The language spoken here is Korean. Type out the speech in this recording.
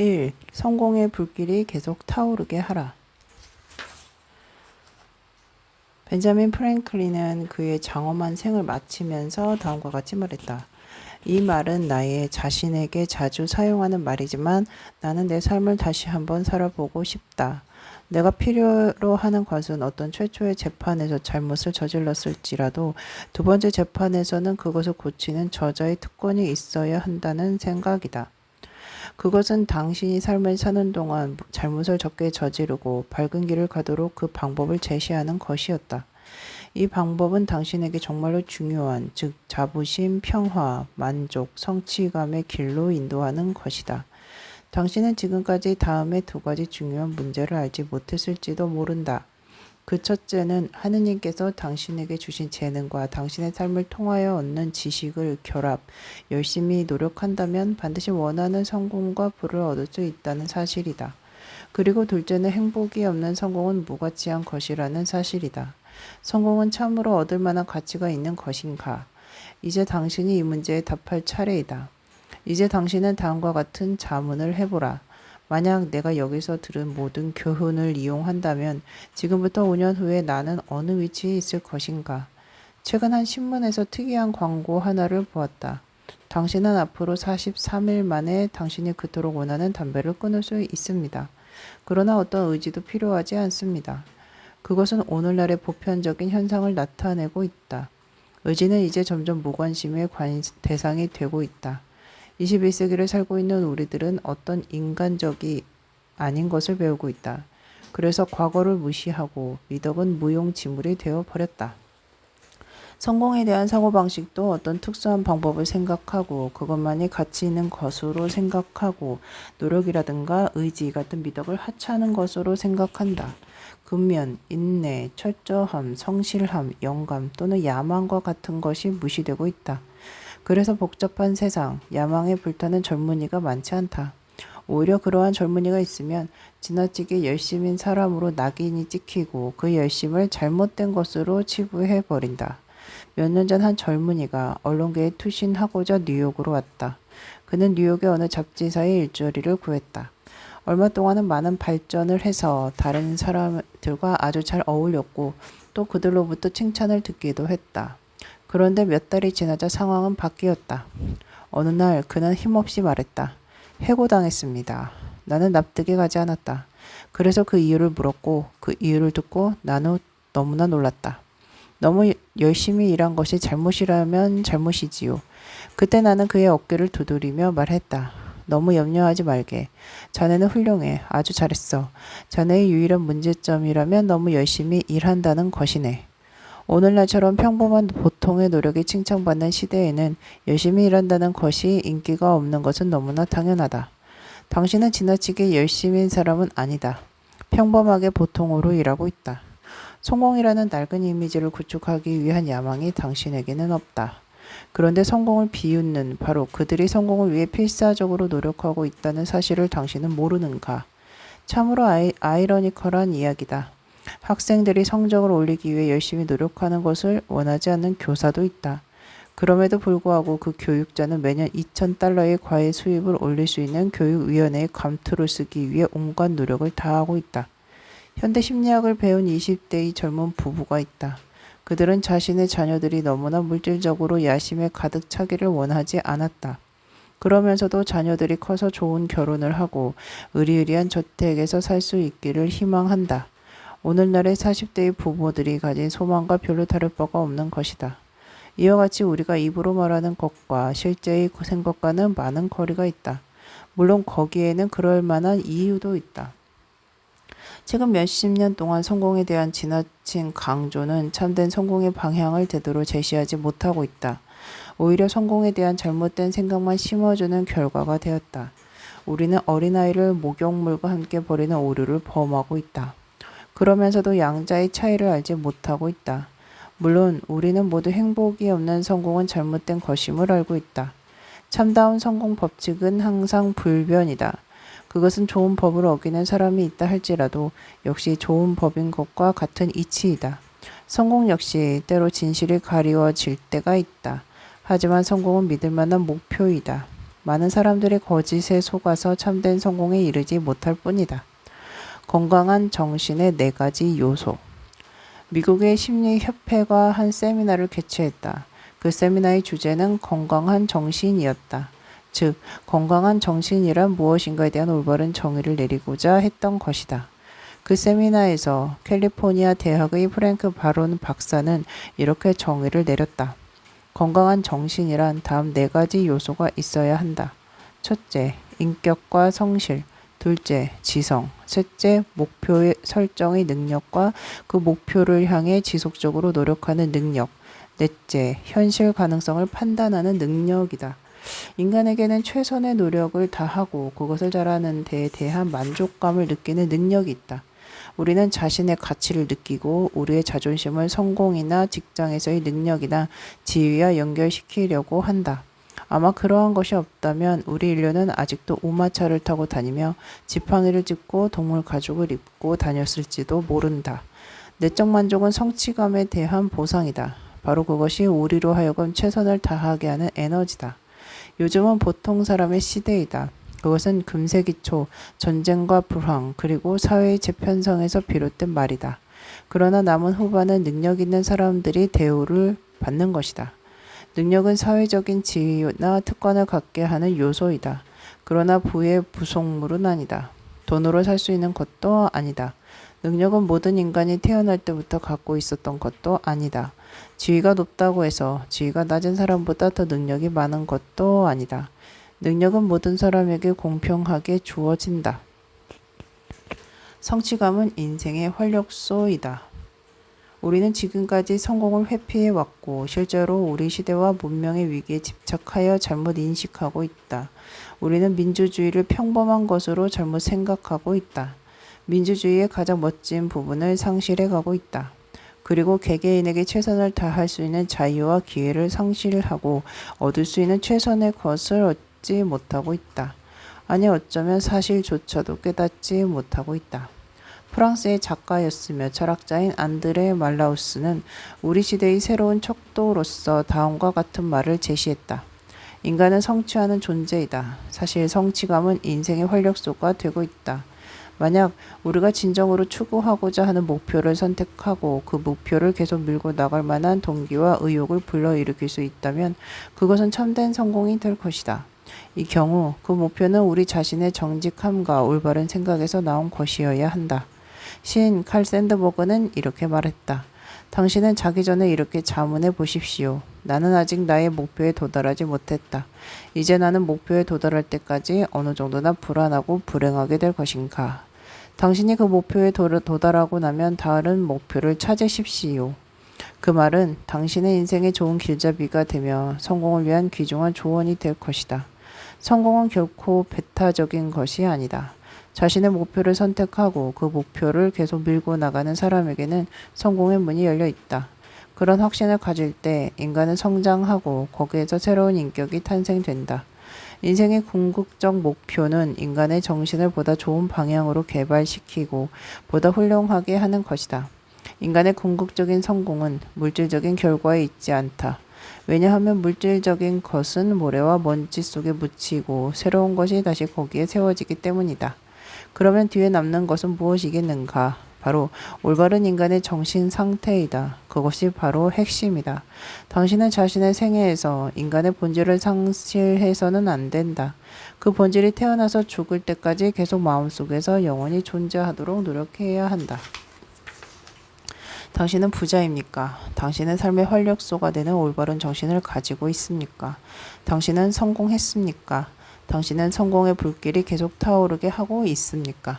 1. 성공의 불길이 계속 타오르게 하라. 벤자민 프랭클린은 그의 장엄한 생을 마치면서 다음과 같이 말했다. 이 말은 나의 자신에게 자주 사용하는 말이지만 나는 내 삶을 다시 한번 살아보고 싶다. 내가 필요로 하는 것은 어떤 최초의 재판에서 잘못을 저질렀을지라도 두 번째 재판에서는 그것을 고치는 저자의 특권이 있어야 한다는 생각이다. 그것은 당신이 삶을 사는 동안 잘못을 적게 저지르고 밝은 길을 가도록 그 방법을 제시하는 것이었다. 이 방법은 당신에게 정말로 중요한, 즉 자부심, 평화, 만족, 성취감의 길로 인도하는 것이다. 당신은 지금까지 다음의 두 가지 중요한 문제를 알지 못했을지도 모른다. 그 첫째는 하느님께서 당신에게 주신 재능과 당신의 삶을 통하여 얻는 지식을 결합, 열심히 노력한다면 반드시 원하는 성공과 부를 얻을 수 있다는 사실이다. 그리고 둘째는 행복이 없는 성공은 무가치한 것이라는 사실이다. 성공은 참으로 얻을 만한 가치가 있는 것인가? 이제 당신이 이 문제에 답할 차례이다. 이제 당신은 다음과 같은 자문을 해보라. 만약 내가 여기서 들은 모든 교훈을 이용한다면 지금부터 5년 후에 나는 어느 위치에 있을 것인가? 최근 한 신문에서 특이한 광고 하나를 보았다. 당신은 앞으로 43일 만에 당신이 그토록 원하는 담배를 끊을 수 있습니다. 그러나 어떤 의지도 필요하지 않습니다. 그것은 오늘날의 보편적인 현상을 나타내고 있다. 의지는 이제 점점 무관심의 대상이 되고 있다. 21세기를 살고 있는 우리들은 어떤 인간적이 아닌 것을 배우고 있다. 그래서 과거를 무시하고 미덕은 무용지물이 되어 버렸다. 성공에 대한 사고방식도 어떤 특수한 방법을 생각하고 그것만이 가치 있는 것으로 생각하고 노력이라든가 의지 같은 미덕을 하찮은 것으로 생각한다. 근면, 인내, 철저함, 성실함, 영감 또는 야망과 같은 것이 무시되고 있다. 그래서 복잡한 세상, 야망에 불타는 젊은이가 많지 않다. 오히려 그러한 젊은이가 있으면 지나치게 열심인 사람으로 낙인이 찍히고 그 열심을 잘못된 것으로 치부해버린다. 몇 년 전 한 젊은이가 언론계에 투신하고자 뉴욕으로 왔다. 그는 뉴욕의 어느 잡지사의 일자리를 구했다. 얼마 동안은 많은 발전을 해서 다른 사람들과 아주 잘 어울렸고 또 그들로부터 칭찬을 듣기도 했다. 그런데 몇 달이 지나자 상황은 바뀌었다. 어느 날 그는 힘없이 말했다. 해고당했습니다. 나는 납득이 가지 않았다. 그래서 그 이유를 물었고 그 이유를 듣고 나는 너무나 놀랐다. 너무 열심히 일한 것이 잘못이라면 잘못이지요. 그때 나는 그의 어깨를 두드리며 말했다. 너무 염려하지 말게. 자네는 훌륭해. 아주 잘했어. 자네의 유일한 문제점이라면 너무 열심히 일한다는 것이네. 오늘날처럼 평범한 보통의 노력이 칭찬받는 시대에는 열심히 일한다는 것이 인기가 없는 것은 너무나 당연하다. 당신은 지나치게 열심인 사람은 아니다. 평범하게 보통으로 일하고 있다. 성공이라는 낡은 이미지를 구축하기 위한 야망이 당신에게는 없다. 그런데 성공을 비웃는 바로 그들이 성공을 위해 필사적으로 노력하고 있다는 사실을 당신은 모르는가? 참으로 아이러니컬한 이야기다. 학생들이 성적을 올리기 위해 열심히 노력하는 것을 원하지 않는 교사도 있다. 그럼에도 불구하고 그 교육자는 매년 $2,000의 과외 수입을 올릴 수 있는 교육위원회의 감투를 쓰기 위해 온갖 노력을 다하고 있다. 현대 심리학을 배운 20대의 젊은 부부가 있다. 그들은 자신의 자녀들이 너무나 물질적으로 야심에 가득 차기를 원하지 않았다. 그러면서도 자녀들이 커서 좋은 결혼을 하고 의리의리한 저택에서 살 수 있기를 희망한다. 오늘날의 40대의 부모들이 가진 소망과 별로 다를 바가 없는 것이다. 이와 같이 우리가 입으로 말하는 것과 실제의 생각과는 많은 거리가 있다. 물론 거기에는 그럴 만한 이유도 있다. 최근 몇십 년 동안 성공에 대한 지나친 강조는 참된 성공의 방향을 제대로 제시하지 못하고 있다. 오히려 성공에 대한 잘못된 생각만 심어주는 결과가 되었다. 우리는 어린아이를 목욕물과 함께 버리는 오류를 범하고 있다. 그러면서도 양자의 차이를 알지 못하고 있다. 물론 우리는 모두 행복이 없는 성공은 잘못된 것임을 알고 있다. 참다운 성공 법칙은 항상 불변이다. 그것은 좋은 법을 어기는 사람이 있다 할지라도 역시 좋은 법인 것과 같은 이치이다. 성공 역시 때로 진실이 가리워질 때가 있다. 하지만 성공은 믿을 만한 목표이다. 많은 사람들이 거짓에 속아서 참된 성공에 이르지 못할 뿐이다. 건강한 정신의 4가지 요소. 미국의 심리협회가 한 세미나를 개최했다. 그 세미나의 주제는 건강한 정신이었다. 즉, 건강한 정신이란 무엇인가에 대한 올바른 정의를 내리고자 했던 것이다. 그 세미나에서 캘리포니아 대학의 프랭크 바론 박사는 이렇게 정의를 내렸다. 건강한 정신이란 다음 4가지 요소가 있어야 한다. 첫째, 인격과 성실. 둘째, 지성. 셋째, 목표 설정의 능력과 그 목표를 향해 지속적으로 노력하는 능력. 넷째, 현실 가능성을 판단하는 능력이다. 인간에게는 최선의 노력을 다하고 그것을 잘하는 데에 대한 만족감을 느끼는 능력이 있다. 우리는 자신의 가치를 느끼고 우리의 자존심을 성공이나 직장에서의 능력이나 지위와 연결시키려고 한다. 아마 그러한 것이 없다면 우리 인류는 아직도 우마차를 타고 다니며 지팡이를 짚고 동물 가죽을 입고 다녔을지도 모른다. 내적 만족은 성취감에 대한 보상이다. 바로 그것이 우리로 하여금 최선을 다하게 하는 에너지다. 요즘은 보통 사람의 시대이다. 그것은 금세기 초 전쟁과 불황 그리고 사회의 재편성에서 비롯된 말이다. 그러나 남은 후반은 능력 있는 사람들이 대우를 받는 것이다. 능력은 사회적인 지위나 특권을 갖게 하는 요소이다. 그러나 부의 부속물은 아니다. 돈으로 살 수 있는 것도 아니다. 능력은 모든 인간이 태어날 때부터 갖고 있었던 것도 아니다. 지위가 높다고 해서 지위가 낮은 사람보다 더 능력이 많은 것도 아니다. 능력은 모든 사람에게 공평하게 주어진다. 성취감은 인생의 활력소이다. 우리는 지금까지 성공을 회피해왔고 실제로 우리 시대와 문명의 위기에 집착하여 잘못 인식하고 있다. 우리는 민주주의를 평범한 것으로 잘못 생각하고 있다. 민주주의의 가장 멋진 부분을 상실해가고 있다. 그리고 개개인에게 최선을 다할 수 있는 자유와 기회를 상실하고 얻을 수 있는 최선의 것을 얻지 못하고 있다. 아니 어쩌면 사실조차도 깨닫지 못하고 있다. 프랑스의 작가였으며 철학자인 안드레 말라우스는 우리 시대의 새로운 척도로서 다음과 같은 말을 제시했다. 인간은 성취하는 존재이다. 사실 성취감은 인생의 활력소가 되고 있다. 만약 우리가 진정으로 추구하고자 하는 목표를 선택하고 그 목표를 계속 밀고 나갈 만한 동기와 의욕을 불러일으킬 수 있다면 그것은 참된 성공이 될 것이다. 이 경우 그 목표는 우리 자신의 정직함과 올바른 생각에서 나온 것이어야 한다. 시인 칼 샌드버그는 이렇게 말했다. 당신은 자기 전에 이렇게 자문해 보십시오. 나는 아직 나의 목표에 도달하지 못했다. 이제 나는 목표에 도달할 때까지 어느 정도나 불안하고 불행하게 될 것인가. 당신이 그 목표에 도달하고 나면 다른 목표를 찾으십시오. 그 말은 당신의 인생의 좋은 길잡이가 되며 성공을 위한 귀중한 조언이 될 것이다. 성공은 결코 배타적인 것이 아니다. 자신의 목표를 선택하고 그 목표를 계속 밀고 나가는 사람에게는 성공의 문이 열려 있다. 그런 확신을 가질 때 인간은 성장하고 거기에서 새로운 인격이 탄생된다. 인생의 궁극적 목표는 인간의 정신을 보다 좋은 방향으로 개발시키고 보다 훌륭하게 하는 것이다. 인간의 궁극적인 성공은 물질적인 결과에 있지 않다. 왜냐하면 물질적인 것은 모래와 먼지 속에 묻히고 새로운 것이 다시 거기에 세워지기 때문이다. 그러면 뒤에 남는 것은 무엇이겠는가? 바로 올바른 인간의 정신 상태이다. 그것이 바로 핵심이다. 당신은 자신의 생애에서 인간의 본질을 상실해서는 안 된다. 그 본질이 태어나서 죽을 때까지 계속 마음속에서 영원히 존재하도록 노력해야 한다. 당신은 부자입니까? 당신은 삶의 활력소가 되는 올바른 정신을 가지고 있습니까? 당신은 성공했습니까? 당신은 성공의 불길이 계속 타오르게 하고 있습니까?